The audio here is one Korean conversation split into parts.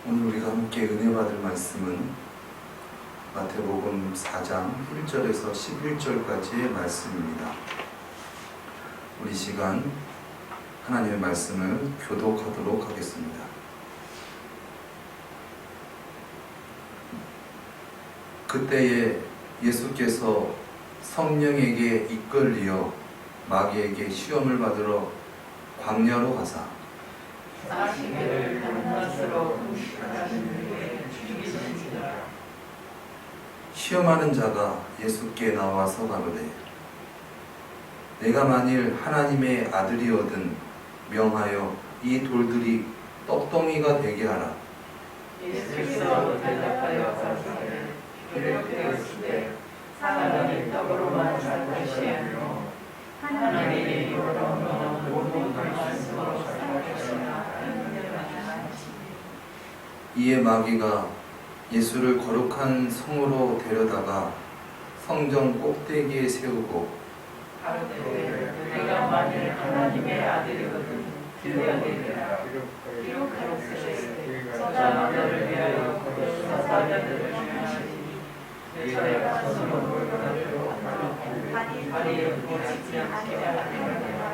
오늘 우리가 함께 은혜 받을 말씀은 마태복음 4장 1절에서 11절까지의 말씀입니다. 우리 시간 하나님의 말씀을 교독하도록 하겠습니다. 그때에 예수께서 성령에게 이끌리어 마귀에게 시험을 받으러 광야로 가사 40일을 밤낮으로 금식하시는 게 죽이시니라. 시험하는 자가 예수께 나와서 가로되 내가 만일 하나님의 아들이거든 명하여 이 돌들이 떡덩이가 되게 하라. 예수께서 대답하여 가로되 기록되었으되 사람이 떡으로만 살 것이 아니요 하나님의 입으로 모든 말씀으로 살 것이라. 이에 마귀가 예수를 거룩한 성으로 데려다가 성전 꼭대기에 세우고 가로되 내가 만일 하나님의 아들이거든 들려내리라. 기록하였으되 사자들을 위하여 거룩한 사자들을 중하시니 내가 스스로 가지고 발이 보지 않게 하였느니라.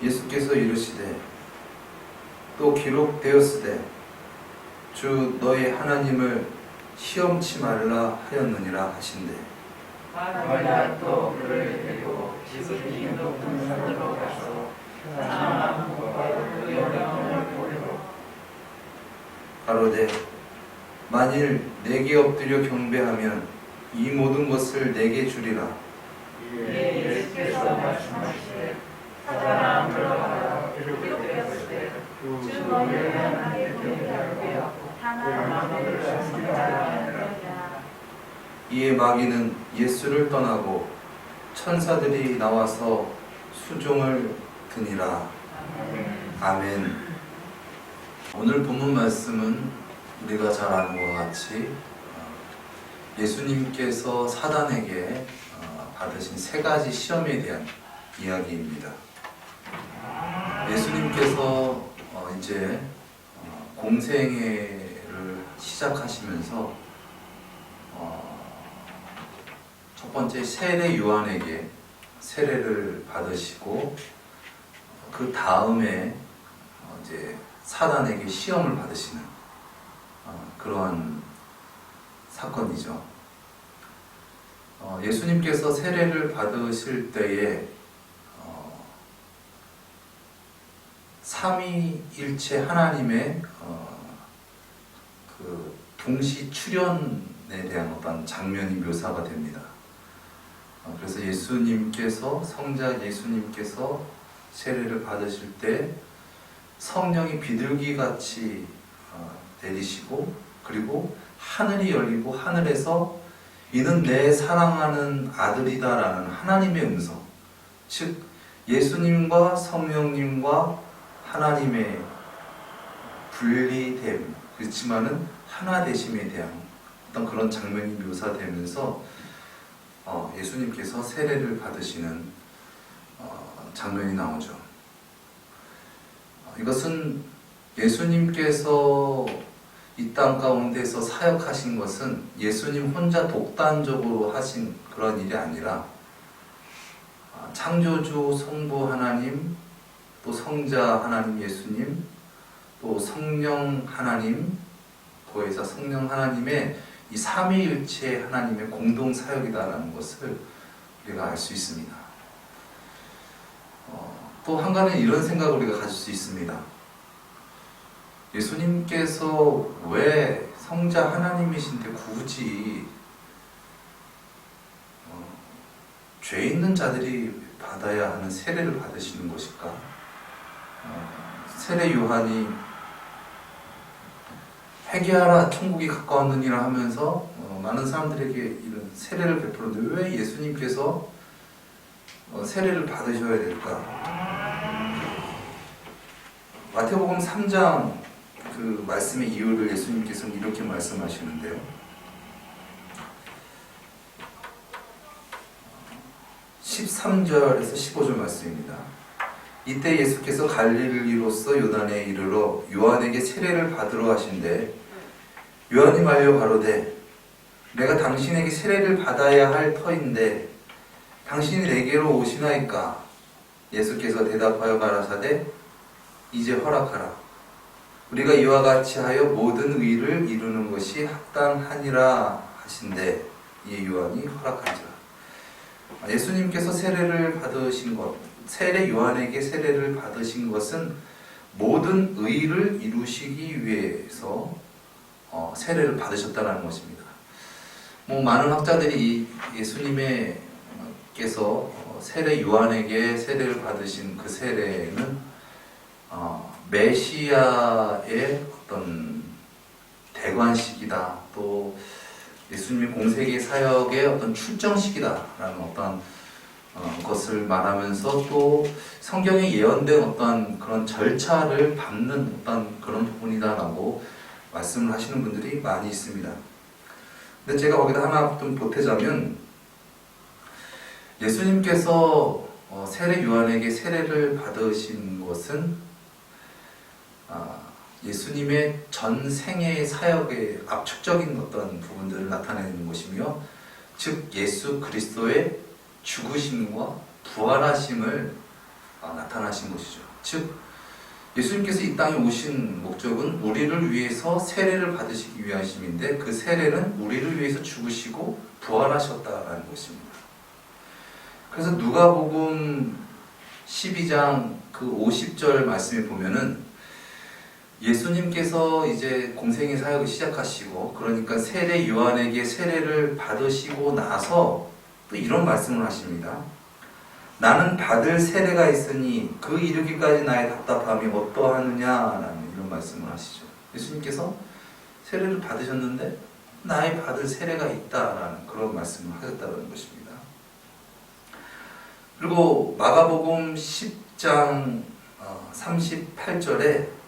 예수께서 이르시되 또 기록되었으되 주 너의 하나님을 시험치 말라 하였느니라 하신대. 마귀가 또 그를 데리고 지극히 높은 산으로 가서 사나무과 그 영광을 보리로 가로되 만일 내게 엎드려 경배하면 이 모든 것을 내게 주리라. 이에 예수께서 말씀하시되 사자나 물러가라. 기록되었으되 주 너의 하나님께 경배하고 하나님을 섬기라 하느니라. 이에 마귀는 예수를 떠나고 천사들이 나와서 수종을 드니라. 아멘. 오늘 본문 말씀은 우리가 잘 아는 것과 같이 예수님께서 사단에게 받으신 세 가지 시험에 대한 이야기입니다. 예수님께서 이제 공생애를 시작하시면서 첫 번째 세례 요한에게 세례를 받으시고 그 다음에 이제 사단에게 시험을 받으시는 그러한 사건이죠. 예수님께서 세례를 받으실 때에 삼위일체 하나님의 그 동시 출현에 대한 어떤 장면이 묘사가 됩니다. 그래서 예수님께서 성자 예수님께서 세례를 받으실 때 성령이 비둘기같이 내리시고 그리고 하늘이 열리고 하늘에서 이는 내 사랑하는 아들이다라는 하나님의 음성, 즉 예수님과 성령님과 하나님의 분리됨, 그렇지만은 하나 되심에 대한 어떤 그런 장면이 묘사되면서 예수님께서 세례를 받으시는 장면이 나오죠. 이것은 예수님께서 이 땅 가운데서 사역하신 것은 예수님 혼자 독단적으로 하신 그런 일이 아니라 창조주 성부 하나님, 또 성자 하나님 예수님, 또 성령 하나님, 더해서 성령 하나님의 이 삼위일체 하나님의 공동 사역이다라는 것을 우리가 알 수 있습니다. 또 한 가지는 이런 생각을 우리가 가질 수 있습니다. 예수님께서 왜 성자 하나님이신데 굳이 죄 있는 자들이 받아야 하는 세례를 받으시는 것일까? 세례 요한이 회개하라 천국이 가까웠느니라 하면서 많은 사람들에게 이런 세례를 베풀었는데 왜 예수님께서 세례를 받으셔야 될까? 마태복음 3장 그 말씀의 이유를 예수님께서는 이렇게 말씀하시는데요. 13절에서 15절 말씀입니다. 이때 예수께서 갈릴리로서 요단에 이르러 요한에게 세례를 받으러 하신대 요한이 말려 가로되 내가 당신에게 세례를 받아야 할 터인데 당신이 내게로 오시나이까? 예수께서 대답하여 가라사대 이제 허락하라. 우리가 이와 같이 하여 모든 의를 이루는 것이 합당하니라 하신대 이에 요한이 허락한지라. 예수님께서 세례를 받으신 것, 요한에게 세례를 받으신 것은 모든 의를 이루시기 위해서 세례를 받으셨다는 것입니다. 많은 학자들이 예수님께서 요한에게 세례를 받으신 그 세례는 메시아의 어떤 대관식이다, 또 예수님의 공생의 사역의 어떤 출정식이다라는 어떤 것을 말하면서 또 성경에 예언된 어떤 그런 절차를 밟는 어떤 그런 부분이다라고 말씀을 하시는 분들이 많이 있습니다. 근데 제가 거기다 하나 좀 보태자면 예수님께서 요한에게 세례를 받으신 것은 예수님의 전 생애의 사역의 압축적인 어떤 부분들을 나타내는 것이며, 즉 예수 그리스도의 죽으심과 부활하심을 나타나신 것이죠. 즉 예수님께서 이 땅에 오신 목적은 우리를 위해서 세례를 받으시기 위하심인데, 그 세례는 우리를 위해서 죽으시고 부활하셨다라는 것입니다. 그래서 누가복음 12장 그 50절 말씀에 보면은 예수님께서 이제 공생의 사역을 시작하시고, 그러니까 세례 요한에게 세례를 받으시고 나서 또 이런 말씀을 하십니다. 나는 받을 세례가 있으니 그 이르기까지 나의 답답함이 어떠하느냐라는 이런 말씀을 하시죠. 예수님께서 세례를 받으셨는데 나의 받을 세례가 있다라는 그런 말씀을 하셨다는 것입니다. 그리고 마가복음 10장 38절에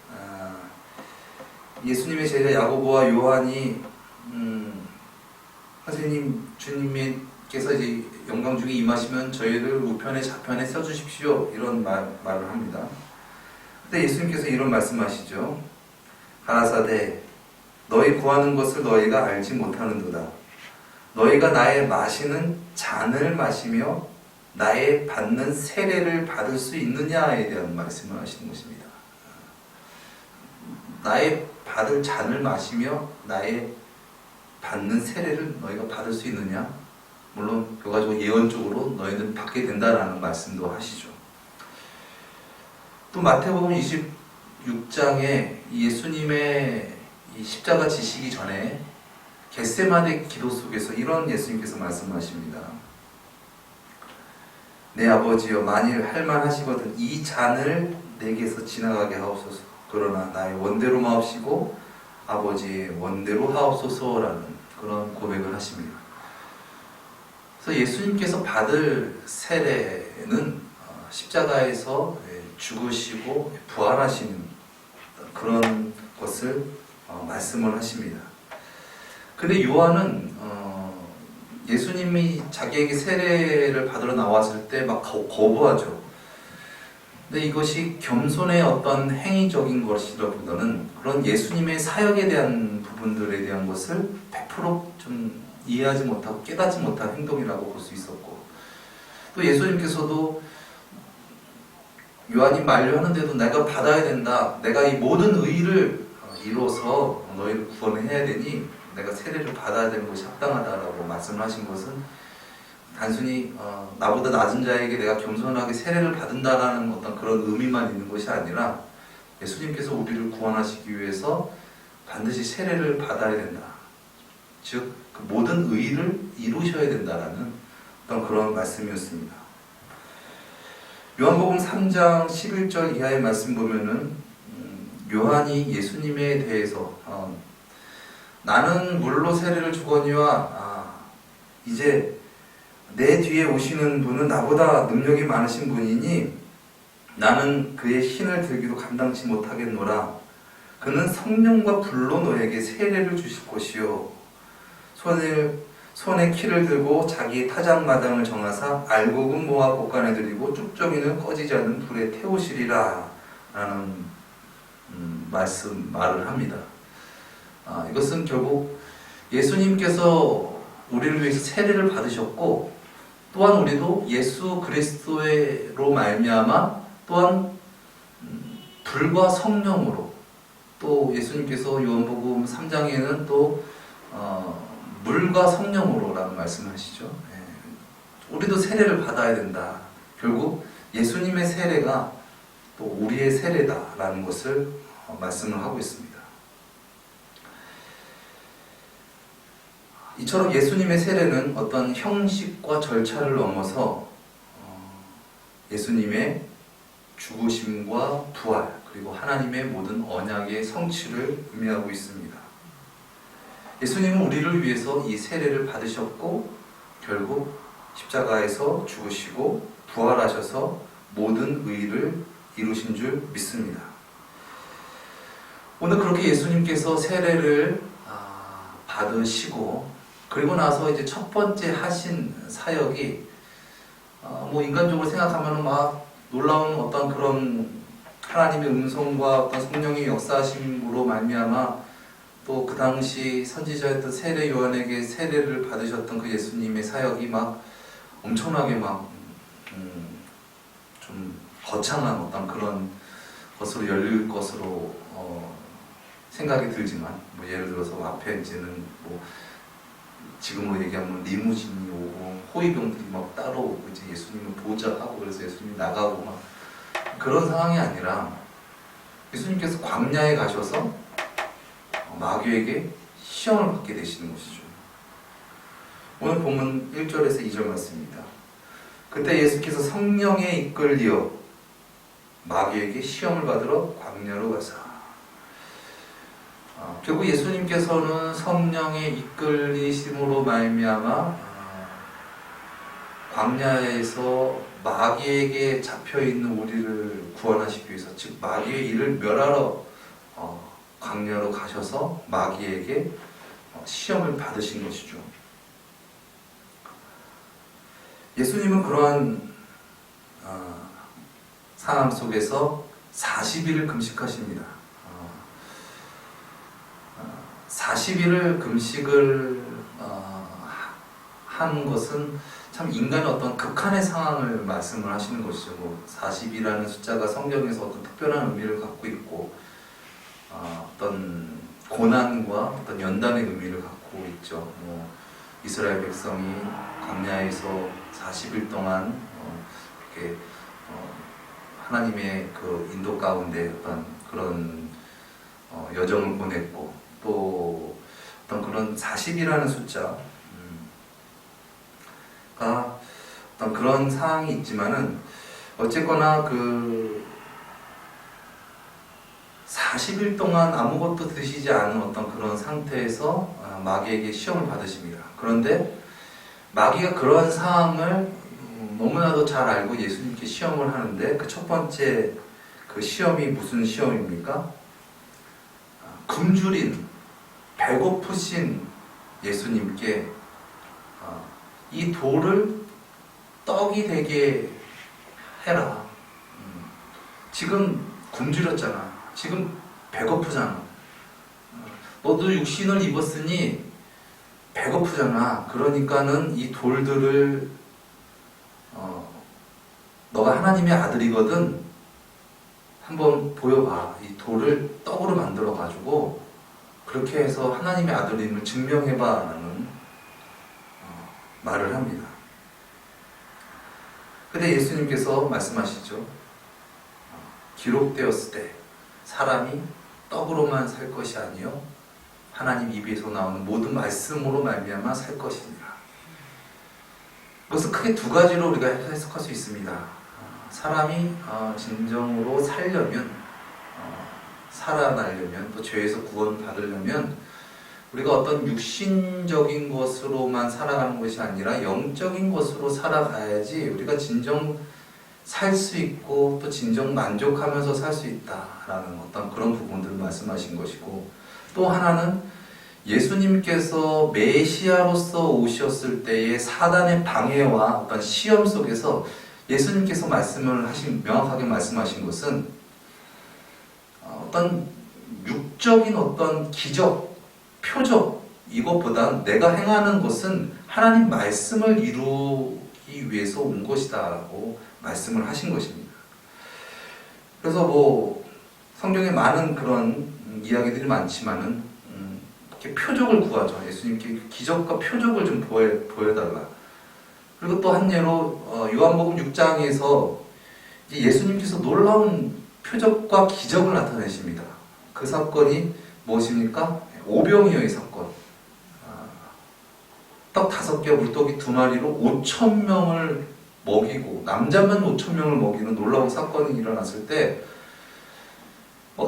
예수님의 제자 야고보와 요한이 선생님, 주님께서 이제 영광 중에 임하시면 저희를 우편에 좌편에 써주십시오, 이런 말을 합니다. 근데 예수님께서 이런 말씀하시죠. 가라사대 너희 구하는 것을 너희가 알지 못하는도다. 너희가 나의 마시는 잔을 마시며 나의 받는 세례를 받을 수 있느냐에 대한 말씀을 하시는 것입니다. 나의 받을 잔을 마시며 나의 받는 세례를 너희가 받을 수 있느냐? 물론 그가지고 예언적으로 너희는 받게 된다라는 말씀도 하시죠. 또 마태복음 26장에 예수님의 이 십자가 지시기 전에 겟세마네 기도 속에서 이런 예수님께서 말씀하십니다. 내 아버지여, 만일 할만하시거든 이 잔을 내게서 지나가게 하옵소서. 그러나 나의 원대로 마옵시고 아버지의 원대로 하옵소서라는 그런 고백을 하십니다. 그래서 예수님께서 받을 세례는 십자가에서 죽으시고 부활하시는 그런 것을 말씀을 하십니다. 근데 요한은 예수님이 자기에게 세례를 받으러 나왔을 때 막 거부하죠. 근데 이것이 겸손의 어떤 행위적인 것이라보다는 그런 예수님의 사역에 대한 부분들에 대한 것을 100% 이해하지 못하고 깨닫지 못한 행동이라고 볼 수 있었고, 또 예수님께서도 요한이 만류하는데도 내가 받아야 된다, 내가 이 모든 의를 이루어서 너희를 구원해야 되니 내가 세례를 받아야 되는 것이 합당하다라고 말씀을 하신 것은 단순히 나보다 낮은 자에게 내가 겸손하게 세례를 받는다라는 어떤 그런 의미만 있는 것이 아니라 예수님께서 우리를 구원하시기 위해서 반드시 세례를 받아야 된다, 즉 그 모든 의를 이루셔야 된다라는 어떤 그런 말씀이었습니다. 요한복음 3장 11절 이하의 말씀 보면은 요한이 예수님에 대해서 나는 물로 세례를 주거니와 이제 내 뒤에 오시는 분은 나보다 능력이 많으신 분이니 나는 그의 신을 들기도 감당치 못하겠노라. 그는 성령과 불로 너에게 세례를 주실 것이요 손에 키를 들고 자기 타작마당을 정하사 알곡은 모아 볶아내 드리고 쭉정이는 꺼지지 않는 불에 태우시리라 라는 말을 합니다. 이것은 결국 예수님께서 우리를 위해서 세례를 받으셨고 또한 우리도 예수 그리스도로 말미암아 또한 불과 성령으로 또 예수님께서 요한복음 3장에는 또 물과 성령으로라는 말씀을 하시죠. 우리도 세례를 받아야 된다. 결국 예수님의 세례가 또 우리의 세례다라는 것을 말씀을 하고 있습니다. 이처럼 예수님의 세례는 어떤 형식과 절차를 넘어서 예수님의 죽으심과 부활 그리고 하나님의 모든 언약의 성취를 의미하고 있습니다. 예수님은 우리를 위해서 이 세례를 받으셨고 결국 십자가에서 죽으시고 부활하셔서 모든 의를 이루신 줄 믿습니다. 오늘 그렇게 예수님께서 세례를 받으시고 그리고 나서 이제 첫 번째 하신 사역이 뭐 인간적으로 생각하면 막 놀라운 어떤 그런 하나님의 음성과 어떤 성령의 역사하심으로 말미암아 또 그 당시 선지자였던 세례 요한에게 세례를 받으셨던 그 예수님의 사역이 막 엄청나게 막 좀 거창한 어떤 그런 것으로 열릴 것으로 생각이 들지만 뭐 예를 들어서 앞에 이제는 뭐 지금으로 얘기하면 리무진이 오고 호위병들이 막 따라오고 이제 예수님을 보좌하고 그래서 예수님이 나가고 막 그런 상황이 아니라 예수님께서 광야에 가셔서 마귀에게 시험을 받게 되시는 것이죠. 오늘 본문 1절에서 2절 말씀입니다. 그때 예수께서 성령에 이끌리어 마귀에게 시험을 받으러 광야로 가사 결국 예수님께서는 성령에 이끌리심으로 말미암아 광야에서 마귀에게 잡혀있는 우리를 구원하시기 위해서 즉 마귀의 일을 멸하러 광야로 가셔서 마귀에게 시험을 받으신 것이죠. 예수님은 그러한 상황 속에서 40일을 금식하십니다. 40일을 금식을 한 것은 참 인간의 어떤 극한의 상황을 말씀을 하시는 것이죠. 뭐 40이라는 숫자가 성경에서 어떤 특별한 의미를 갖고 있고 어떤 고난과 어떤 연단의 의미를 갖고 있죠. 뭐 이스라엘 백성이 광야에서 40일 동안 이렇게 하나님의 그 인도 가운데 어떤 그런 여정을 보냈고 또 어떤 그런 40이라는 숫자가 어떤 그런 상황이 있지만은 어쨌거나 그 40일 동안 아무것도 드시지 않은 어떤 그런 상태에서 마귀에게 시험을 받으십니다. 그런데 마귀가 그런 상황을 너무나도 잘 알고 예수님께 시험을 하는데 그 첫 번째 그 시험이 무슨 시험입니까? 굶주린 배고프신 예수님께 이 돌을 떡이 되게 해라. 지금 굶주렸잖아. 지금 배고프잖아. 너도 육신을 입었으니 배고프잖아. 그러니까는 이 돌들을 너가 하나님의 아들이거든. 한번 보여봐. 이 돌을 떡으로 만들어 가지고 그렇게 해서 하나님의 아들임을 증명해봐 라는 말을 합니다. 근데 예수님께서 말씀하시죠. 기록되었을 때 사람이 떡으로만 살 것이 아니요 하나님 입에서 나오는 모든 말씀으로 말미암아 살 것이니라. 그것은 크게 두 가지로 우리가 해석할 수 있습니다. 사람이 진정으로 살려면 살아나려면 또 죄에서 구원받으려면 우리가 어떤 육신적인 것으로만 살아가는 것이 아니라 영적인 것으로 살아가야지 우리가 진정 살 수 있고 또 진정 만족하면서 살 수 있다라는 어떤 그런 부분들을 말씀하신 것이고 또 하나는 예수님께서 메시아로서 오셨을 때의 사단의 방해와 어떤 시험 속에서 예수님께서 명확하게 말씀하신 것은 어떤 육적인 어떤 기적, 표적 이것보다 내가 행하는 것은 하나님 말씀을 이루기 위해서 온 것이다라고 말씀을 하신 것입니다. 그래서 뭐 성경에 많은 그런 이야기들이 많지만은 이렇게 표적을 구하죠. 예수님께 기적과 표적을 좀 보여달라. 그리고 또 한 예로 요한복음 6장에서 예수님께서 놀라운 표적과 기적을 나타내십니다. 그 사건이 무엇입니까? 오병이어의 사건. 떡 5개, 물고기 2마리로 5,000명을 먹이고 남자만 5,000명을 먹이는 놀라운 사건이 일어났을 때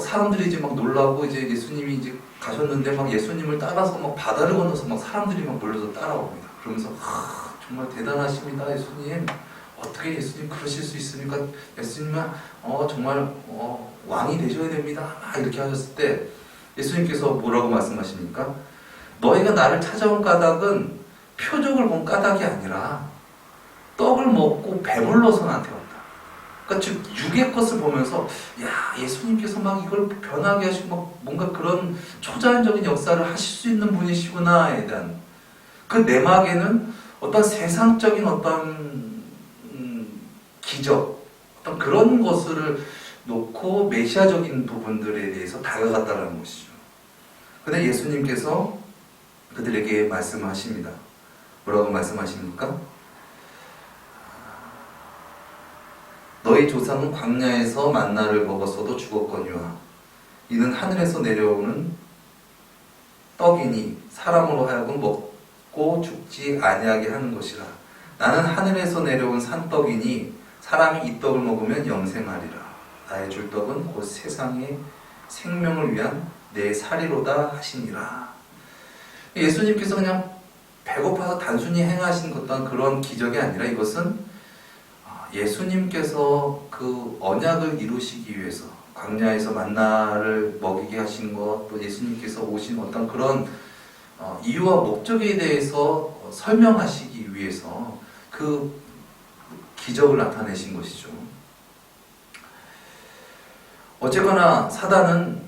사람들이 이제 막 놀라고 이제 예수님이 이제 가셨는데 막 예수님을 따라서 막 바다를 건너서 막 사람들이 막 몰려서 따라옵니다. 그러면서 정말 대단하십니다, 예수님. 어떻게 예수님 그러실 수 있습니까? 예수님은 정말 왕이 되셔야 됩니다. 이렇게 하셨을 때 예수님께서 뭐라고 말씀하십니까? 너희가 나를 찾아온 까닭은 표적을 본 까닭이 아니라 떡을 먹고 배불러서 나한테 왔다. 그러니까 즉 육의 것을 보면서 야 예수님께서 막 이걸 변하게 하시고 막 뭔가 그런 초자연적인 역사를 하실 수 있는 분이시구나에 대한 그 내막에는 어떤 세상적인 어떤 기적 어떤 그런 것을 놓고 메시아적인 부분들에 대해서 다가갔다는 것이죠. 근데 예수님께서 그들에게 말씀하십니다. 뭐라고 말씀하십니까? 너희 조상은 광야에서 만나를 먹었어도 죽었거니와 이는 하늘에서 내려오는 떡이니 사람으로 하여금 먹고 죽지 아니하게 하는 것이라. 나는 하늘에서 내려온 산떡이니 사람이 이 떡을 먹으면 영생하리라. 나의 줄 떡은 곧 세상의 생명을 위한 내 살이로다 하시니라. 예수님께서 그냥 배고파서 단순히 행하신 어떤 그런 기적이 아니라 이것은 예수님께서 그 언약을 이루시기 위해서 광야에서 만나를 먹이게 하신 것, 또 예수님께서 오신 어떤 그런 이유와 목적에 대해서 설명하시기 위해서 그 기적을 나타내신 것이죠. 어쨌거나 사단은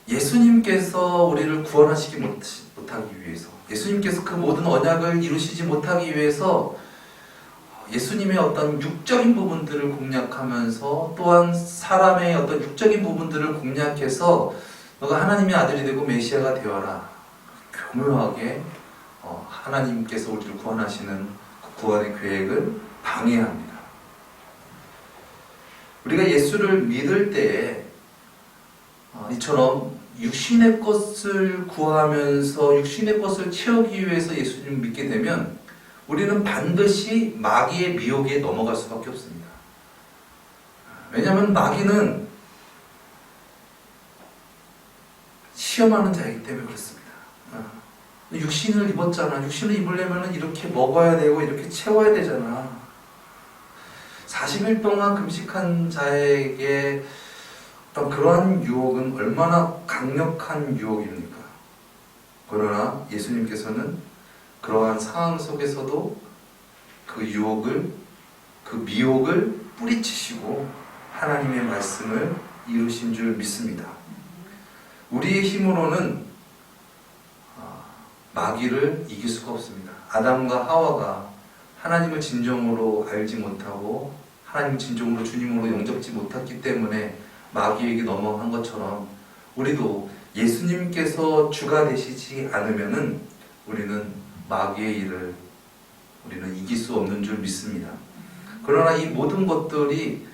예수님께서 우리를 구원하시기 못하기 위해서, 예수님께서 그 모든 언약을 이루시지 못하기 위해서 예수님의 어떤 육적인 부분들을 공략하면서 또한 사람의 어떤 육적인 부분들을 공략해서 너가 하나님의 아들이 되고 메시아가 되어라. 교묘하게 하나님께서 우리를 구원하시는 그 구원의 계획을 방해합니다. 우리가 예수를 믿을 때에 이처럼 육신의 것을 구하면서 육신의 것을 채우기 위해서 예수님을 믿게 되면 우리는 반드시 마귀의 미혹에 넘어갈 수밖에 없습니다. 왜냐하면 마귀는 시험하는 자이기 때문에 그렇습니다. 육신을 입었잖아. 육신을 입으려면 이렇게 먹어야 되고 이렇게 채워야 되잖아. 40일 동안 금식한 자에게 어떤 그러한 유혹은 얼마나 강력한 유혹입니까? 그러나 예수님께서는 그러한 상황 속에서도 그 유혹을, 그 미혹을 뿌리치시고 하나님의 말씀을 이루신 줄 믿습니다. 우리의 힘으로는 마귀를 이길 수가 없습니다. 아담과 하와가 하나님을 진정으로 알지 못하고 하나님을 진정으로 주님으로 영접지 못했기 때문에 마귀에게 넘어간 것처럼 우리도 예수님께서 주가 되시지 않으면은 우리는 마귀의 일을 우리는 이길 수 없는 줄 믿습니다. 그러나 이 모든 것들이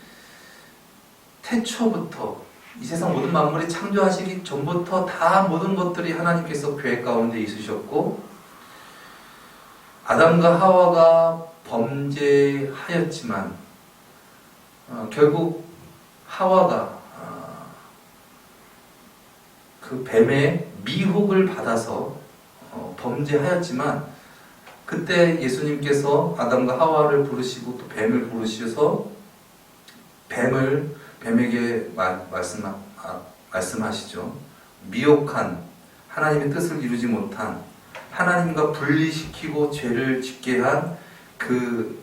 태초부터 이 세상 모든 만물이 창조하시기 전부터 다 모든 것들이 하나님께서 계획 가운데 있으셨고 아담과 하와가 범죄하였지만 결국 하와가 그 뱀의 미혹을 받아서 범죄하였지만 그때 예수님께서 아담과 하와를 부르시고 또 뱀을 부르셔서 뱀에게 말씀하시죠. 미혹한 하나님의 뜻을 이루지 못한, 하나님과 분리시키고 죄를 짓게 한 그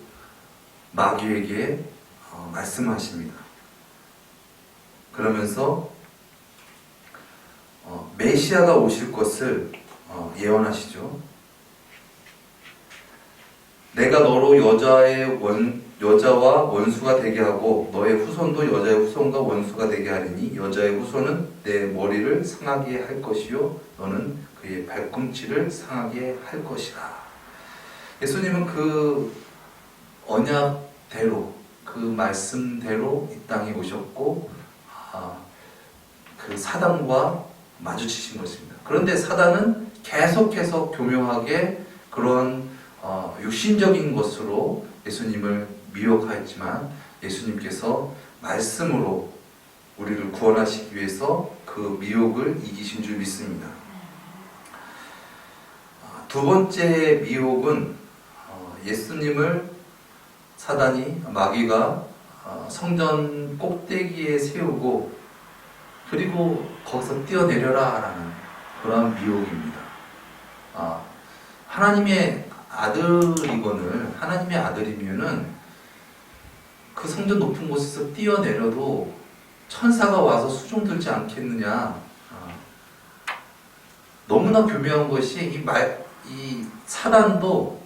마귀에게 말씀하십니다. 그러면서 메시아가 오실 것을 예언하시죠. 내가 너로 여자와 원수가 되게 하고 너의 후손도 여자의 후손과 원수가 되게 하리니 여자의 후손은 내 머리를 상하게 할 것이요 너는 그의 발꿈치를 상하게 할 것이라. 예수님은 그 언약대로, 그 말씀대로 이 땅에 오셨고 그 사단과 마주치신 것입니다. 그런데 사단은 계속해서 교묘하게 그런 육신적인 것으로 예수님을 미혹하였지만 예수님께서 말씀으로 우리를 구원하시기 위해서 그 미혹을 이기신 줄 믿습니다. 두 번째 미혹은 예수님을 사단이, 마귀가 성전 꼭대기에 세우고 그리고 거기서 뛰어내려라 라는 그런 미혹입니다. 하나님의 아들이면은 그 성전 높은 곳에서 뛰어내려도 천사가 와서 수종들지 않겠느냐. 너무나 교묘한 것이 이 사단도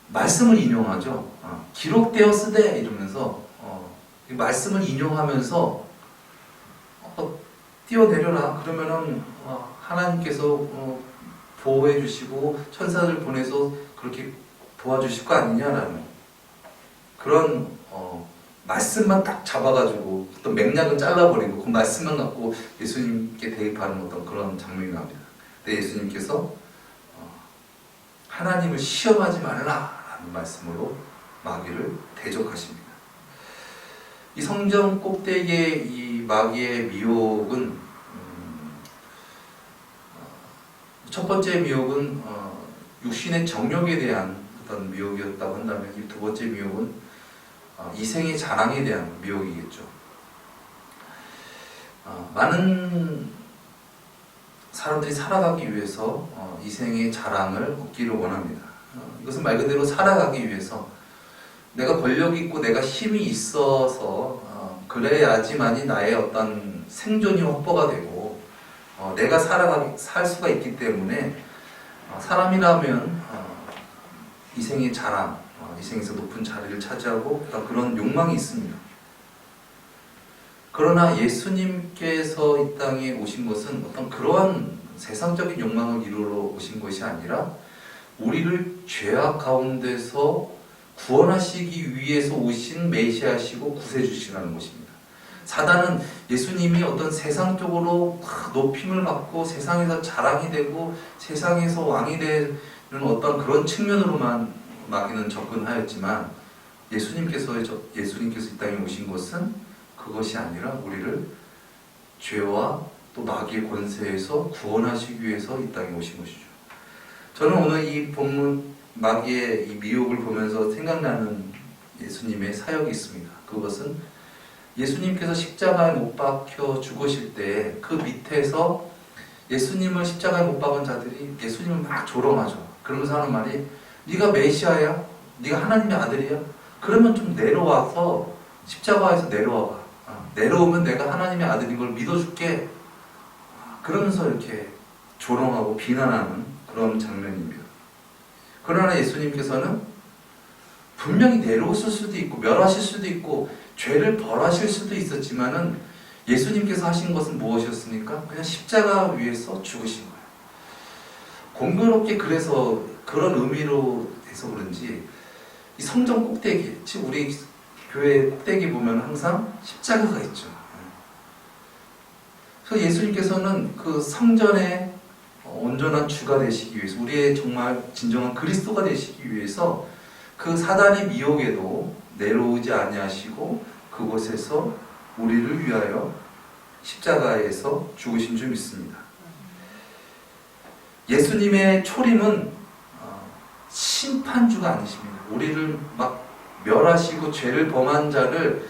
말씀을 인용하죠. 기록되었으되 이러면서 이 말씀을 인용하면서 뛰어내려라. 그러면은 하나님께서 보호해 주시고 천사를 보내서 그렇게 도와주실 거 아니냐라는 그런 말씀만 딱 잡아가지고 어떤 맥락은 잘라버리고 그 말씀만 갖고 예수님께 대입하는 어떤 그런 장면이 나옵니다. 근데 예수님께서 하나님을 시험하지 말라라는 말씀으로 마귀를 대적하십니다. 이 성전 꼭대기의 이 마귀의 미혹은 첫 번째 미혹은 육신의 정욕에 대한 어떤 미혹이었다고 한다면 이 두 번째 미혹은 이생의 자랑에 대한 미혹이겠죠. 많은 사람들이 살아가기 위해서 이생의 자랑을 얻기를 원합니다. 이것은 말 그대로 살아가기 위해서 내가 권력이 있고 내가 힘이 있어서 그래야지만이 나의 어떤 생존이 확보가 되고 내가 살 수가 있기 때문에 사람이라면 이생의 자랑, 이생에서 높은 자리를 차지하고 그런 욕망이 있습니다. 그러나 예수님께서 이 땅에 오신 것은 어떤 그러한 세상적인 욕망을 이루러 오신 것이 아니라 우리를 죄악 가운데서 구원하시기 위해서 오신 메시아시고 구세주시라는 것입니다. 사단은 예수님이 어떤 세상적으로 높임을 받고 세상에서 자랑이 되고 세상에서 왕이 되는 어떤 그런 측면으로만 마귀는 접근하였지만 예수님께서 이 땅에 오신 것은 그것이 아니라 우리를 죄와 또 마귀의 권세에서 구원하시기 위해서 이 땅에 오신 것이죠. 저는 오늘 이 본문 마귀의 이 미혹을 보면서 생각나는 예수님의 사역이 있습니다. 그것은 예수님께서 십자가에 못 박혀 죽으실 때 그 밑에서 예수님을 십자가에 못 박은 자들이 예수님을 막 조롱하죠. 그러면서 하는 말이 네가 메시아야? 네가 하나님의 아들이야? 그러면 좀 내려와서 십자가에서 내려와봐. 내려오면 내가 하나님의 아들인 걸 믿어줄게. 그러면서 이렇게 조롱하고 비난하는 그런 장면입니다. 그러나 예수님께서는 분명히 내려오실 수도 있고 멸하실 수도 있고 죄를 벌하실 수도 있었지만은 예수님께서 하신 것은 무엇이었습니까? 그냥 십자가 위에서 죽으신 거예요. 공교롭게 그래서 그런 의미로 해서 그런지 이 성전 꼭대기, 즉 우리 교회 꼭대기 보면 항상 십자가가 있죠. 그래서 예수님께서는 그 성전의 온전한 주가 되시기 위해서 우리의 정말 진정한 그리스도가 되시기 위해서 그 사단의 미혹에도 내려오지 아니하시고 그곳에서 우리를 위하여 십자가에서 죽으신 줄 믿습니다. 예수님의 초림은 심판주가 아니십니다. 우리를 막 멸하시고 죄를 범한 자를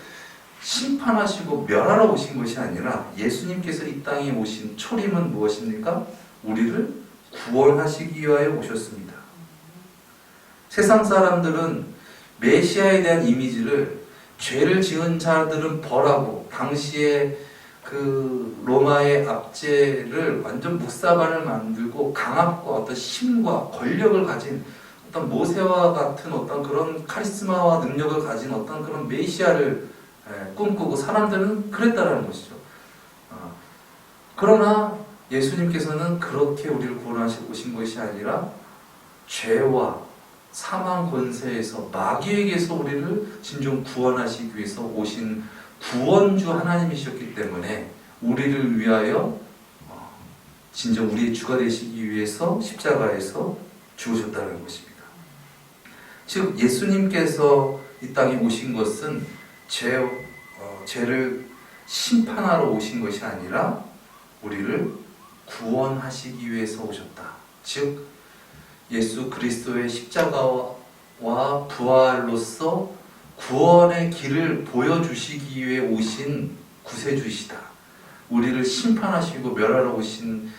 심판하시고 멸하러 오신 것이 아니라 예수님께서 이 땅에 오신 초림은 무엇입니까? 우리를 구원하시기 위하여 오셨습니다. 세상 사람들은 메시아에 대한 이미지를 죄를 지은 자들은 벌하고 당시에 그 로마의 압제를 완전 묵사반을 만들고 강압과 어떤 힘과 권력을 가진 어떤 모세와 같은 어떤 그런 카리스마와 능력을 가진 어떤 그런 메시아를 꿈꾸고 사람들은 그랬다라는 것이죠. 그러나 예수님께서는 그렇게 우리를 구원하시고 오신 것이 아니라 죄와 사망 권세에서 마귀에게서 우리를 진정 구원하시기 위해서 오신 구원주 하나님이셨기 때문에 우리를 위하여 진정 우리의 주가 되시기 위해서 십자가에서 죽으셨다는 것입니다. 즉 예수님께서 이 땅에 오신 것은 죄를 심판하러 오신 것이 아니라 우리를 구원하시기 위해서 오셨다. 즉 예수 그리스도의 십자가와 부활로서 구원의 길을 보여주시기 위해 오신 구세주이시다. 우리를 심판하시고 멸하러 오신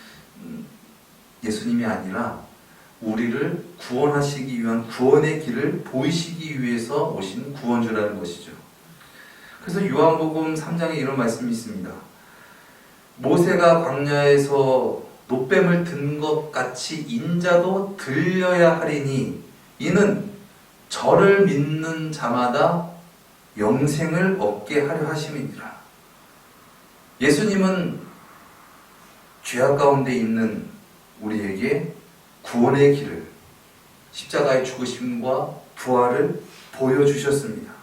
예수님이 아니라 우리를 구원하시기 위한 구원의 길을 보이시기 위해서 오신 구원주라는 것이죠. 그래서 요한복음 3장에 이런 말씀이 있습니다. 모세가 광야에서 노뱀을 든 것 같이 인자도 들려야 하리니 이는 저를 믿는 자마다 영생을 얻게 하려 하심이니라. 예수님은 죄악 가운데 있는 우리에게 구원의 길을, 십자가의 죽으심과 부활을 보여주셨습니다.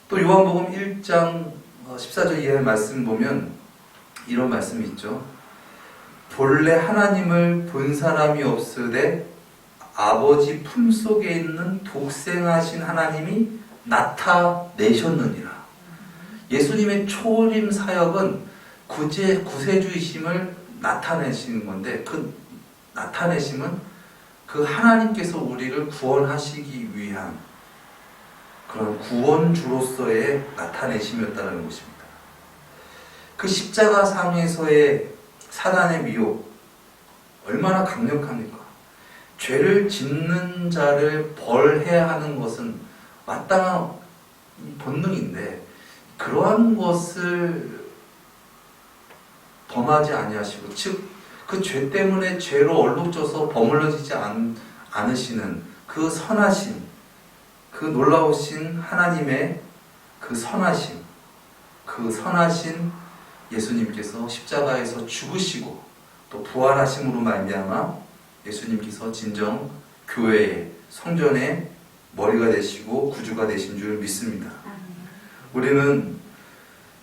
또 요한복음 1장 14절 이하의 말씀 보면 이런 말씀이 있죠. 본래 하나님을 본 사람이 없으되 아버지 품속에 있는 독생하신 하나님이 나타내셨느니라. 예수님의 초림 사역은 구세주이심을 나타내시는 건데 그 나타내심은 그 하나님께서 우리를 구원하시기 위한 그런 구원주로서의 나타내심이었다는 것입니다. 그 십자가 상에서의 사단의 미혹 얼마나 강력합니까? 죄를 짓는 자를 벌해야 하는 것은 마땅한 본능인데 그러한 것을 범하지 아니하시고 즉 그 죄 때문에 죄로 얼룩져서 버물러지지 않으시는 그 선하심, 그 놀라우신 하나님의 그 선하심, 그 선하신 예수님께서 십자가에서 죽으시고 또 부활하심으로 말미암아 예수님께서 진정 교회의 성전의 머리가 되시고 구주가 되신 줄 믿습니다. 우리는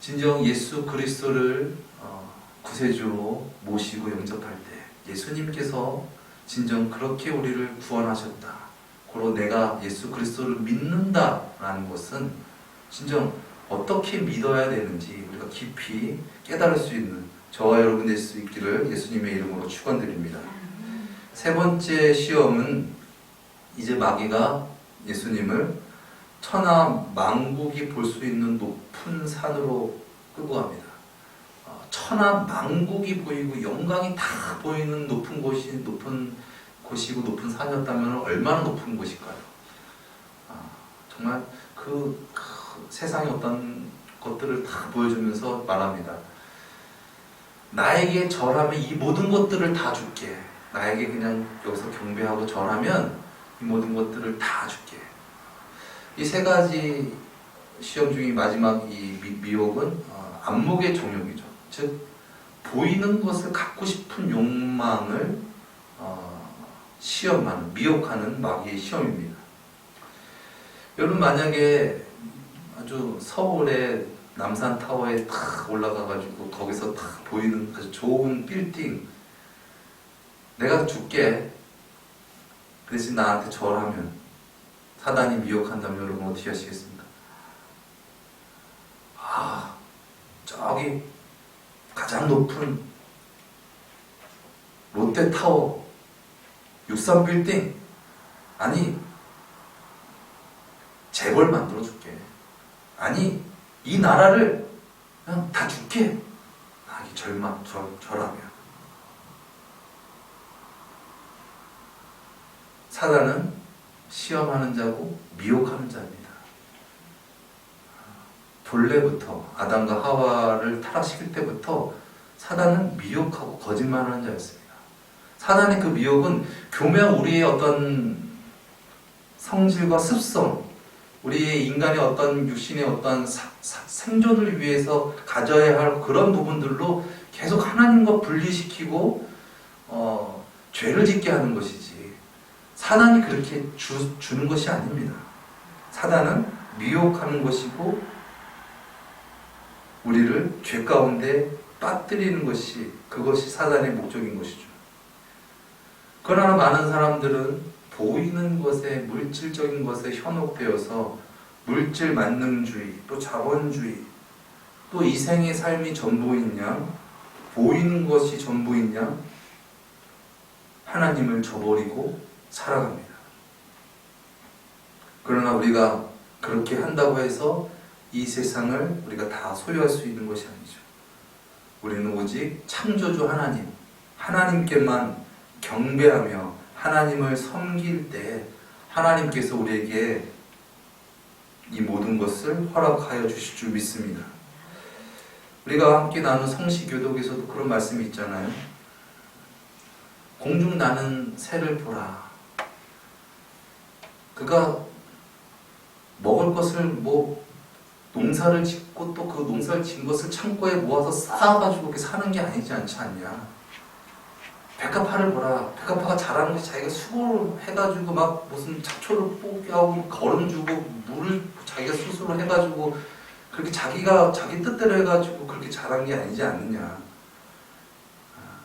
진정 예수 그리스도를 구세주로 모시고 영접할 때 예수님께서 진정 그렇게 우리를 구원하셨다. 고로 내가 예수 그리스도를 믿는다라는 것은 진정 어떻게 믿어야 되는지 우리가 깊이 깨달을 수 있는 저와 여러분 될 수 있기를 예수님의 이름으로 축원드립니다. 세 번째 시험은 이제 마귀가 예수님을 천하 만국이 볼 수 있는 높은 산으로 끌고 갑니다. 천하 만국이 보이고 영광이 다 보이는 높은 곳이고 높은 산이었다면 얼마나 높은 곳일까요? 정말 그 세상의 어떤 것들을 다 보여주면서 말합니다. 나에게 절하면 이 모든 것들을 다 줄게. 나에게 그냥 여기서 경배하고 절하면 이 모든 것들을 다 줄게. 이 세 가지 시험 중에 마지막 이 미혹은 안목의 정욕이죠. 즉 보이는 것을 갖고 싶은 욕망을 시험하는, 미혹하는 마귀의 시험입니다. 여러분 만약에 아주 서울의 남산타워에 탁 올라가가지고 거기서 탁 보이는 아주 좋은 빌딩 내가 줄게 그 대신 나한테 절하면 사단이 미혹한다면 여러분 어떻게 하시겠습니까? 저기 가장 높은 롯데타워 63빌딩 아니 재벌 만들어줄게. 아니 이 나라를 그냥 다 줄게. 절하면 사단은 시험하는 자고 미혹하는 자입니다. 본래부터 아담과 하와를 타락시킬 때부터 사단은 미혹하고 거짓말하는 자였습니다. 사단의 그 미혹은 교묘한 우리의 어떤 성질과 습성, 우리의 인간의 어떤 육신의 어떤 생존을 위해서 가져야 할 그런 부분들로 계속 하나님과 분리시키고 죄를 짓게 하는 것이지, 사단이 그렇게 주는 것이 아닙니다. 사단은 미혹하는 것이고 우리를 죄 가운데 빠뜨리는 것이, 그것이 사단의 목적인 것이죠. 그러나 많은 사람들은 보이는 것에, 물질적인 것에 현혹되어서 물질 만능주의, 또 자본주의, 또 이생의 삶이 전부인 양, 보이는 것이 전부인 양 하나님을 저버리고 살아갑니다. 그러나 우리가 그렇게 한다고 해서 이 세상을 우리가 다 소유할 수 있는 것이 아니죠. 우리는 오직 창조주 하나님, 하나님께만 경배하며 하나님을 섬길 때 하나님께서 우리에게 이 모든 것을 허락하여 주실 줄 믿습니다. 우리가 함께 나눈 성시교독에서도 그런 말씀이 있잖아요. 공중 나는 새를 보라. 그가 먹을 것을 농사를 짓고 또 그 농사를 지은 것을 창고에 모아서 쌓아가지고 이렇게 사는 게 아니지 않지 않냐. 백합화를 보라. 백합화가 자라는 것이 자기가 수고를 해가지고 막 무슨 잡초를 뽀개하고 거름 주고 물을 자기가 스스로 해가지고 그렇게 자기가 자기 뜻대로 해가지고 그렇게 자란 게 아니지 않느냐.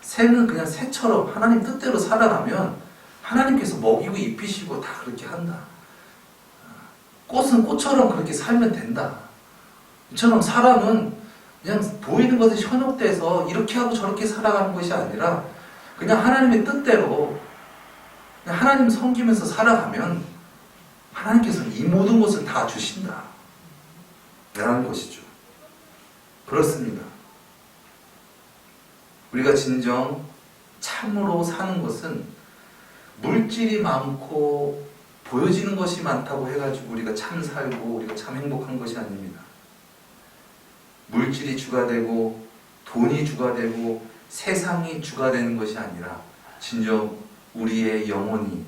새는 그냥 새처럼 하나님 뜻대로 살아가면 하나님께서 먹이고 입히시고 다 그렇게 한다. 꽃은 꽃처럼 그렇게 살면 된다. 이처럼 사람은 그냥 보이는 것에 현혹돼서 이렇게 하고 저렇게 살아가는 것이 아니라 그냥 하나님의 뜻대로 그냥 하나님 섬기면서 살아가면 하나님께서 이 모든 것을 다 주신다 라는 것이죠. 그렇습니다. 우리가 진정 참으로 사는 것은 물질이 많고 보여지는 것이 많다고 해가지고 우리가 참 살고 우리가 참 행복한 것이 아닙니다. 물질이 주가 되고 돈이 주가 되고 세상이 주가 되는 것이 아니라 진정 우리의 영혼이,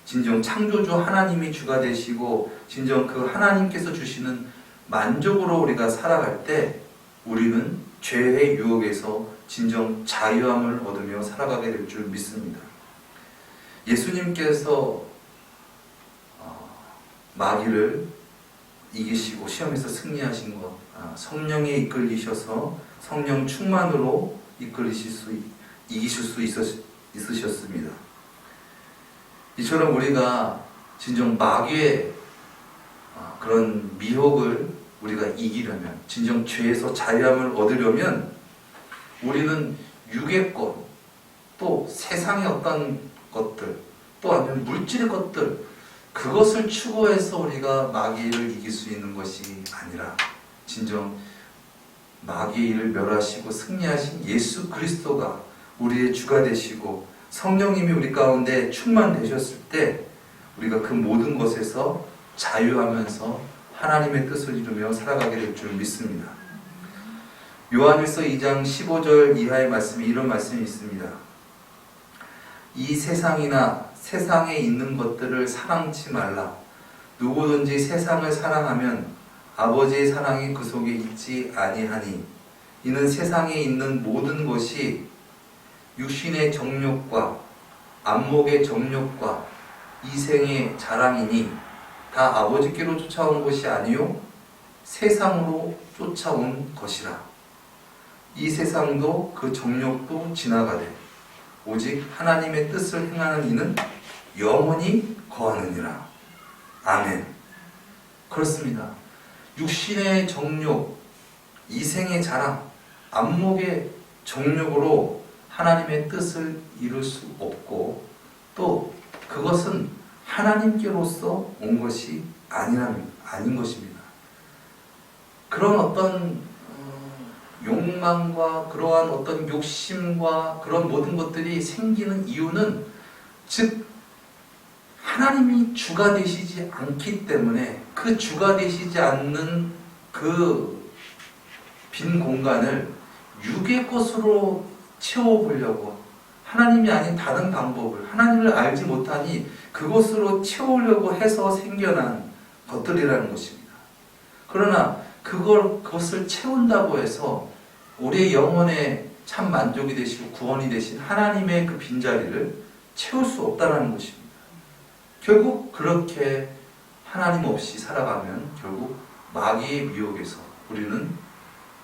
진정 창조주 하나님이 주가 되시고 진정 그 하나님께서 주시는 만족으로 우리가 살아갈 때 우리는 죄의 유혹에서 진정 자유함을 얻으며 살아가게 될 줄 믿습니다. 예수님께서 마귀를 이기시고 시험에서 승리하신 것, 성령에 이끌리셔서 성령 충만으로 이기실 수 있으셨습니다. 이처럼 우리가 진정 마귀의 그런 미혹을 우리가 이기려면, 진정 죄에서 자유함을 얻으려면 우리는 육의 것, 또 세상의 어떤 것들, 또 아니면 물질의 것들, 그것을 추구해서 우리가 마귀를 이길 수 있는 것이 아니라 진정 마귀의 일을 멸하시고 승리하신 예수 그리스도가 우리의 주가 되시고 성령님이 우리 가운데 충만되셨을 때 우리가 그 모든 것에서 자유하면서 하나님의 뜻을 이루며 살아가게 될 줄 믿습니다. 요한일서 2장 15절 이하의 말씀이 이런 말씀이 있습니다. 이 세상이나 세상에 있는 것들을 사랑치 말라. 누구든지 세상을 사랑하면 아버지의 사랑이 그 속에 있지 아니하니 이는 세상에 있는 모든 것이 육신의 정욕과 안목의 정욕과 이생의 자랑이니 다 아버지께로 쫓아온 것이 아니요 세상으로 쫓아온 것이라. 이 세상도 그 정욕도 지나가되 오직 하나님의 뜻을 행하는 이는 영원히 거하느니라. 아멘. 그렇습니다. 육신의 정욕, 이생의 자랑, 안목의 정욕으로 하나님의 뜻을 이룰 수 없고 또 그것은 하나님께로서 온 것이 아닌 것입니다. 그런 어떤 욕망과 그러한 어떤 욕심과 그런 모든 것들이 생기는 이유는 즉 하나님이 주가 되시지 않기 때문에 그 주가 되시지 않는 그 빈 공간을 육의 것으로 채워보려고 하나님이 아닌 다른 방법을 하나님을 알지 못하니 그것으로 채우려고 해서 생겨난 것들이라는 것입니다. 그러나 그것을 채운다고 해서 우리의 영혼에 참 만족이 되시고 구원이 되신 하나님의 그 빈자리를 채울 수 없다는 것입니다. 결국 그렇게 하나님 없이 살아가면 결국 마귀의 미혹에서 우리는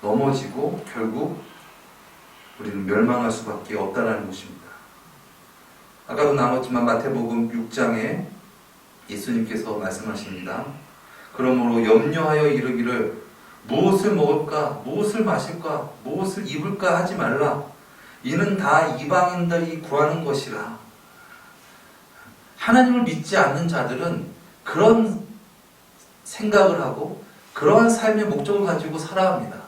넘어지고 결국 우리는 멸망할 수밖에 없다는 것입니다. 아까도 나눴지만 마태복음 6장에 예수님께서 말씀하십니다. 그러므로 염려하여 이르기를 무엇을 먹을까, 무엇을 마실까, 무엇을 입을까 하지 말라. 이는 다 이방인들이 구하는 것이라. 하나님을 믿지 않는 자들은 그런 생각을 하고 그러한 삶의 목적을 가지고 살아갑니다.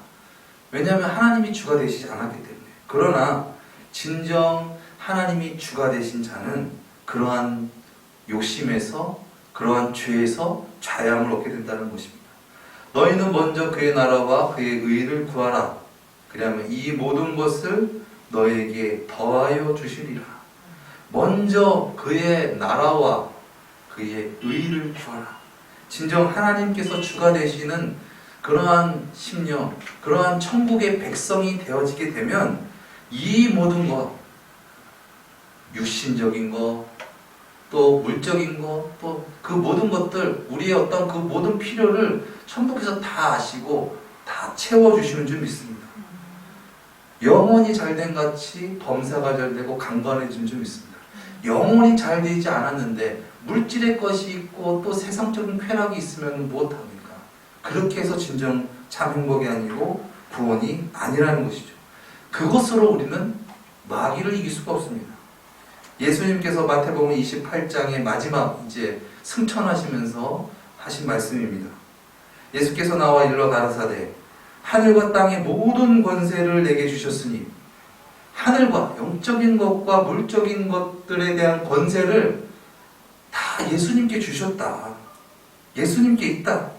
왜냐하면 하나님이 주가 되시지 않았기 때문에. 그러나 진정 하나님이 주가 되신 자는 그러한 욕심에서 그러한 죄에서 자유함을 얻게 된다는 것입니다. 너희는 먼저 그의 나라와 그의 의를 구하라. 그러면 이 모든 것을 너에게 더하여 주시리라. 먼저 그의 나라와 그의 의를 구하라. 진정 하나님께서 주가 되시는 그러한 심령, 그러한 천국의 백성이 되어지게 되면 이 모든 것, 육신적인 것, 또 물적인 것, 또 그 모든 것들, 우리의 어떤 그 모든 필요를 천국에서 다 아시고 다 채워주시는 줄 믿습니다. 영혼이 잘된 같이 범사가 잘되고 강건해진 줄 믿습니다. 영혼이 잘 되지 않았는데 물질의 것이 있고 또 세상적인 쾌락이 있으면 무엇합니까? 그렇게 해서 진정 참 행복이 아니고 구원이 아니라는 것이죠. 그것으로 우리는 마귀를 이길 수가 없습니다. 예수님께서 마태복음 28장의 마지막 이제 승천하시면서 하신 말씀입니다. 예수께서 나와 일러 가라사대 하늘과 땅의 모든 권세를 내게 주셨으니 하늘과 영적인 것과 물적인 것들에 대한 권세를 다 예수님께 주셨다. 예수님께 있다.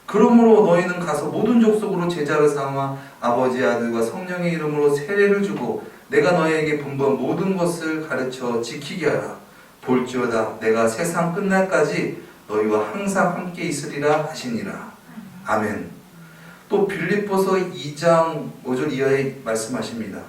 그러므로 너희는 가서 모든 족속으로 제자를 삼아 아버지 아들과 성령의 이름으로 세례를 주고 내가 너희에게 분부한 모든 것을 가르쳐 지키게 하라. 볼지어다 내가 세상 끝날까지 너희와 항상 함께 있으리라 하시니라. 아멘. 또 빌립보서 2장 5절 이하에 말씀하십니다.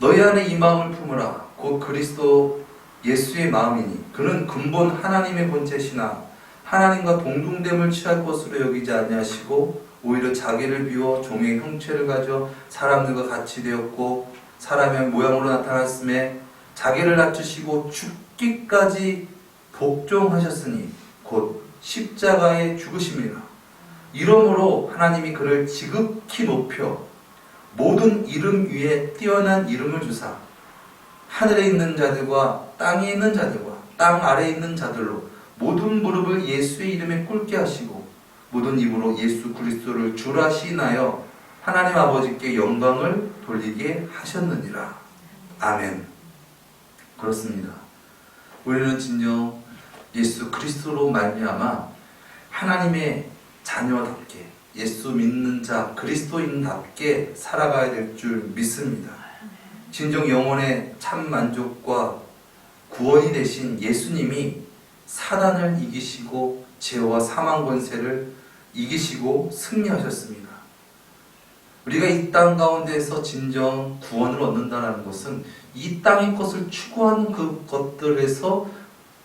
너희 안에 이 마음을 품으라. 곧 그리스도 예수의 마음이니 그는 근본 하나님의 본체시나 하나님과 동등됨을 취할 것으로 여기지 아니하시고 오히려 자기를 비워 종의 형체를 가져 사람들과 같이 되었고 사람의 모양으로 나타났음에 자기를 낮추시고 죽기까지 복종하셨으니 곧 십자가에 죽으심이라. 이러므로 하나님이 그를 지극히 높여 모든 이름 위에 뛰어난 이름을 주사 하늘에 있는 자들과 땅에 있는 자들과 땅 아래에 있는 자들로 모든 무릎을 예수의 이름에 꿇게 하시고 모든 입으로 예수 그리스도를 주라 시인하여 하나님 아버지께 영광을 돌리게 하셨느니라. 아멘. 그렇습니다. 우리는 진정 예수 그리스도로 말미암아 하나님의 자녀답게 예수 믿는 자 그리스도인답게 살아가야 될 줄 믿습니다. 진정 영혼의 참 만족과 구원이 되신 예수님이 사단을 이기시고 죄와 사망 권세를 이기시고 승리하셨습니다. 우리가 이 땅 가운데에서 진정 구원을 얻는다는 것은 이 땅의 것을 추구하는 그 것들에서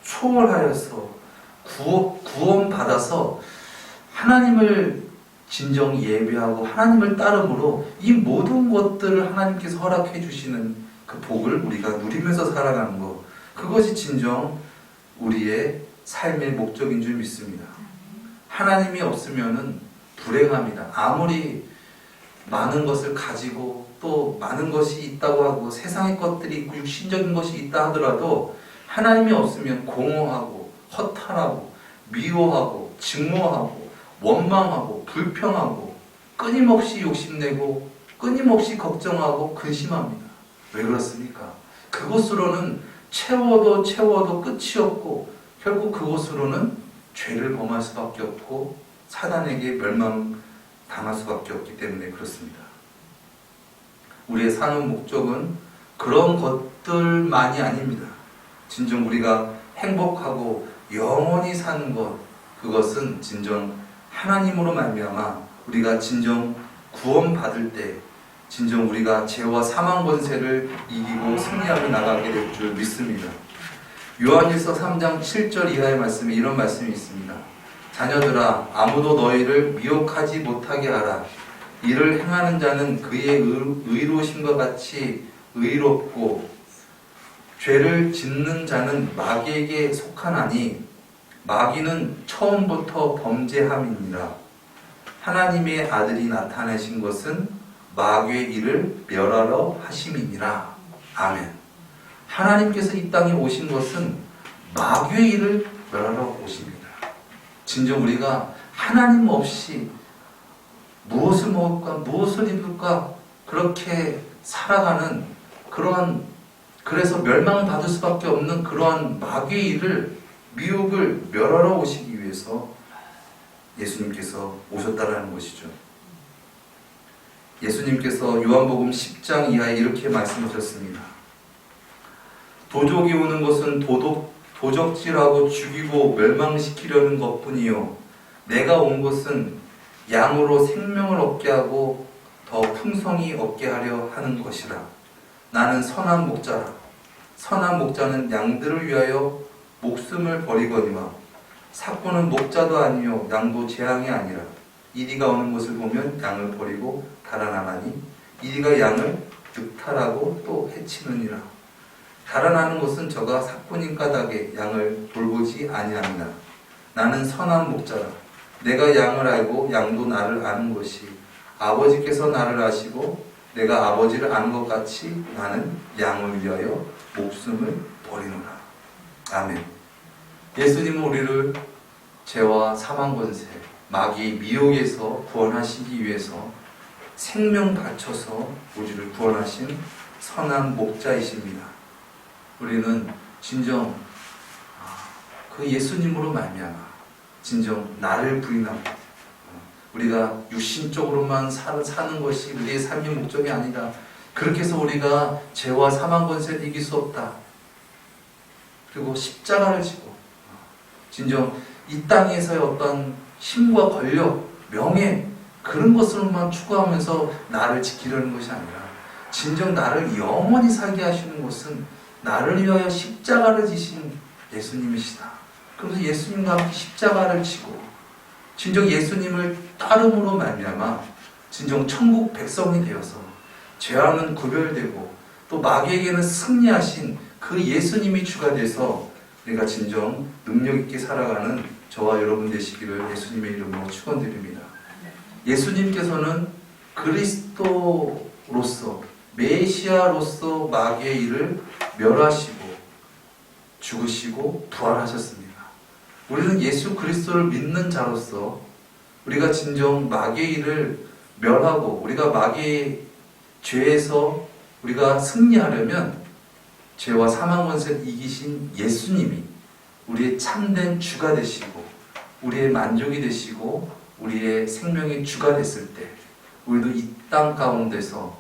초월하여서 구원받아서 하나님을 진정 예배하고 하나님을 따름으로 이 모든 것들을 하나님께서 허락해 주시는 그 복을 우리가 누리면서 살아가는 것, 그것이 진정 우리의 삶의 목적인 줄 믿습니다. 하나님이 없으면은 불행합니다. 아무리 많은 것을 가지고 또 많은 것이 있다고 하고 세상의 것들이 있고 육신적인 것이 있다 하더라도 하나님이 없으면 공허하고 허탈하고 미워하고 증오하고 원망하고 불평하고 끊임없이 욕심내고 끊임없이 걱정하고 근심합니다. 왜 그렇습니까? 그것으로는 채워도 끝이 없고 결국 그곳으로는 죄를 범할 수밖에 없고 사단에게 멸망당할 수밖에 없기 때문에 그렇습니다. 우리의 사는 목적은 그런 것들만이 아닙니다. 진정 우리가 행복하고 영원히 사는 것, 그것은 진정 하나님으로 말미암아 우리가 진정 구원받을 때 진정 우리가 죄와 사망 권세를 이기고 승리하며 나가게 될 줄 믿습니다. 요한일서 3장 7절 이하의 말씀에 이런 말씀이 있습니다. 자녀들아, 아무도 너희를 미혹하지 못하게 하라. 이를 행하는 자는 그의 의로우심과 같이 의롭고 죄를 짓는 자는 마귀에게 속하나니 마귀는 처음부터 범죄함이니라. 하나님의 아들이 나타나신 것은 마귀의 일을 멸하러 하심이니라. 아멘. 하나님께서 이 땅에 오신 것은 마귀의 일을 멸하러 오십니다. 진정 우리가 하나님 없이 무엇을 먹을까, 무엇을 입을까 그렇게 살아가는 그래서 멸망받을 수밖에 없는 그러한 마귀의 일을, 미혹을 멸하러 오시기 위해서 예수님께서 오셨다라는 것이죠. 예수님께서 요한복음 10장 이하에 이렇게 말씀하셨습니다. 도적이 오는 것은 도적질하고 죽이고 멸망시키려는 것뿐이요 내가 온 것은 양으로 생명을 얻게 하고 더 풍성히 얻게 하려 하는 것이라. 나는 선한 목자라. 선한 목자는 양들을 위하여 목숨을 버리거니와 삭고는 목자도 아니요 양도 재앙이 아니라. 이리가 오는 것을 보면 양을 버리고 달아나나니 이리가 양을 득탈하고 또 해치느니라. 달아나는 것은 저가 삭고님 까닭에 양을 돌보지 아니하니라. 나는 선한 목자라. 내가 양을 알고 양도 나를 아는 것이 아버지께서 나를 아시고 내가 아버지를 아는 것 같이 나는 양을 위하여 목숨을 버리노라. 아멘. 예수님은 우리를 죄와 사망 권세, 마귀 미혹에서 구원하시기 위해서 생명 바쳐서 우리를 구원하신 선한 목자이십니다. 우리는 진정 그 예수님으로 말미암아 진정 나를 부인하고 우리가 육신적으로만 사는 것이 우리의 삶의 목적이 아니다. 그렇게 해서 우리가 죄와 사망 권세를 이길 수 없다. 그리고 십자가를 지고 진정 이 땅에서의 어떤 힘과 권력, 명예 그런 것으로만 추구하면서 나를 지키려는 것이 아니라 진정 나를 영원히 살게 하시는 것은 나를 위하여 십자가를 지신 예수님이시다. 그래서 예수님과 함께 십자가를 지고 진정 예수님을 따름으로 말미암아 진정 천국 백성이 되어서 죄와는 구별되고 또 마귀에게는 승리하신 그 예수님이 주가 돼서 우리가 진정 능력 있게 살아가는 저와 여러분 되시기를 예수님의 이름으로 축원드립니다. 예수님께서는 그리스도로서 메시아로서 마귀의 일을 멸하시고 죽으시고 부활하셨습니다. 우리는 예수 그리스도를 믿는 자로서 우리가 진정 마귀의 일을 멸하고 우리가 마귀의 죄에서 우리가 승리하려면 죄와 사망 권세를 이기신 예수님이 우리의 참된 주가 되시고 우리의 만족이 되시고 우리의 생명의 주가 됐을 때 우리도 이 땅 가운데서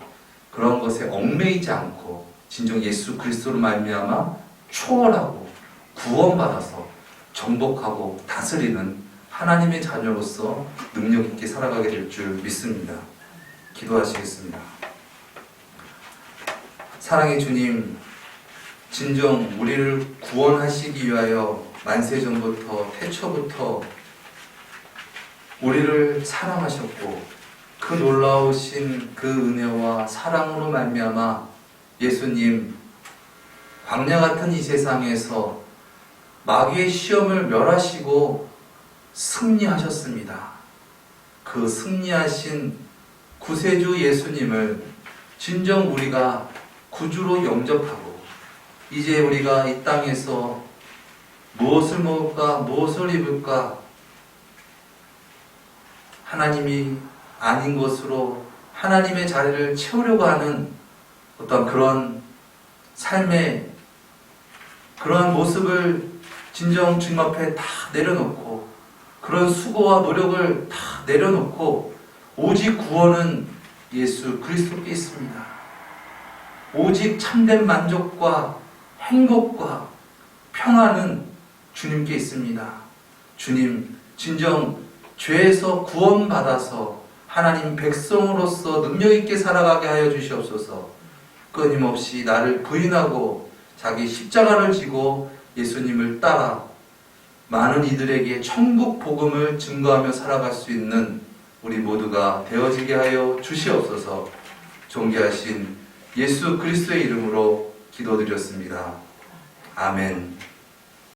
그런 것에 얽매이지 않고 진정 예수 그리스도로 말미암아 초월하고 구원받아서 정복하고 다스리는 하나님의 자녀로서 능력 있게 살아가게 될 줄 믿습니다. 기도하시겠습니다. 사랑의 주님, 진정 우리를 구원하시기 위하여 만세전부터 태초부터 우리를 사랑하셨고 그 놀라우신 그 은혜와 사랑으로 말미암아 예수님 광야 같은 이 세상에서 마귀의 시험을 멸하시고 승리하셨습니다. 그 승리하신 구세주 예수님을 진정 우리가 구주로 영접하고 이제 우리가 이 땅에서 무엇을 먹을까, 무엇을 입을까 하나님이 아닌 것으로 하나님의 자리를 채우려고 하는 어떤 그런 삶의 그러한 모습을 진정 주님 앞에 다 내려놓고 그런 수고와 노력을 다 내려놓고 오직 구원은 예수 그리스도께 있습니다. 오직 참된 만족과 행복과 평안은 주님께 있습니다. 주님, 진정 죄에서 구원받아서 하나님 백성으로서 능력있게 살아가게 하여 주시옵소서. 끊임없이 나를 부인하고 자기 십자가를 지고 예수님을 따라 많은 이들에게 천국 복음을 증거하며 살아갈 수 있는 우리 모두가 되어지게 하여 주시옵소서. 존귀하신 예수 그리스도의 이름으로 기도드렸습니다. 아멘.